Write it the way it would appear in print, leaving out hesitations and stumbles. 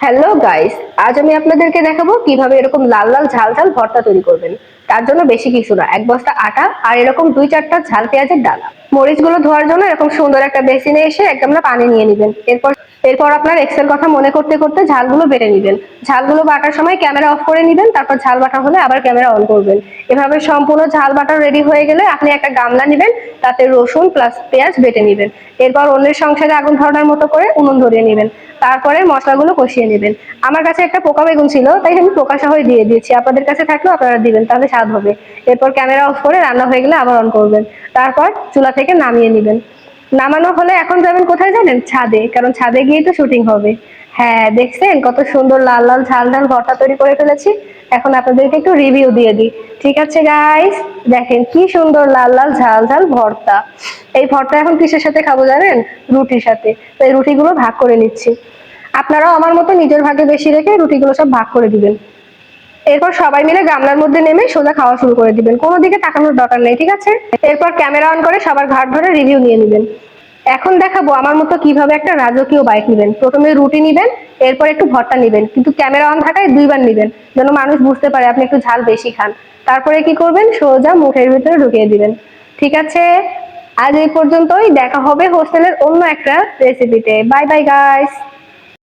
Hello guys, আজ আমি আপনাদেরকে দেখাবো কিভাবে এরকম লাল লাল ঝাল ঝাল ভর্তা তৈরি করবেন। তার জন্য বেশি কিছু না, এক বস্তা আটা আর এরকম 2-4টা ঝাল পেঁয়াজের ডালা। মরিচগুলো ধোয়ার জন্য এরকম সুন্দর একটা বেসিনে এসে এক গামলা পানি নিয়ে নেবেন। এরপর আপনার এক্সেল কথা মনে করতে করতে ঝালগুলো বেটে নেবেন। ঝালগুলো বাটার সময় ক্যামেরা অফ করে নেবেন, তারপর ঝাল বাটা হলে আবার ক্যামেরা অন করবেন। এভাবে সম্পূর্ণ ঝাল বাটা রেডি হয়ে গেলে আপনি একটা গামলা নেবেন, তাতে রসুন প্লাস পেঁয়াজ বেটে নেবেন। এরপর অন্যের সংসারে আগুন ধরানোর মতো করে উনুন ধরিয়ে নেবেন। তারপরে মশলাগুলো কষিয়ে নেবেন। আমার কাছে একটা পোকা বেগুন ছিল, তাই আমি পোকা সহই দিয়ে দিয়েছি। আপনাদের কাছে থাকলেও আপনারা দিবেন, তাহলে স্বাদ হবে। এরপর ক্যামেরা অফ করে রান্না হয়ে গেলে আবার অন করবেন। তারপর চুলা থেকে নামিয়ে নেবেন। নামানো হলে এখন যাবেন কোথায় জানেন? ছাদে, কারণ ছাদে গিয়েই তো শুটিং হবে। হ্যাঁ, দেখছেন কত সুন্দর লাল লাল ঝাল ঝাল ভর্তা তৈরি করে ফেলেছি। এখন আপনাদেরকে একটু রিভিউ দিয়ে দিই। ঠিক আছে গাইস, দেখেন কি সুন্দর লাল লাল ঝাল ঝাল ভর্তা। এই ভর্তা এখন কিসের সাথে খাবো জানেন? রুটির সাথে। তো এই রুটিগুলো ভাগ করে নিচ্ছি। আপনারাও আমার মতো নিজের ভাগে বেশি রেখে রুটিগুলো সব ভাগ করে দিবেন। এরপর সবাই মিলে গামলার মধ্যে নেমে সোজা খাওয়া শুরু করে দিবেন, কোনো দিকে তাকানোর দরকার নেই, ঠিক আছে? এরপর ক্যামেরা অন করে সবার ঘাট ধরে রিভিউ নিয়ে নেবেন। এখন দেখাবো আমার মতো কিভাবে একটা রাজকীয় বাইট নেবেন। প্রথমে রুটি নিবেন, এরপর একটু ভর্তা নিবেন, কিন্তু ক্যামেরা অন থাকায় দুইবার নিবেন, যেন মানুষ বুঝতে পারে আপনি একটু ঝাল বেশি খান। তারপরে কি করবেন? সোজা মুখের ভিতরে ঢুকিয়ে দিবেন। ঠিক আছে, আজ এই পর্যন্তই। দেখা হবে হোস্টেলের অন্য একটা রেসিপিতে। Bye bye guys.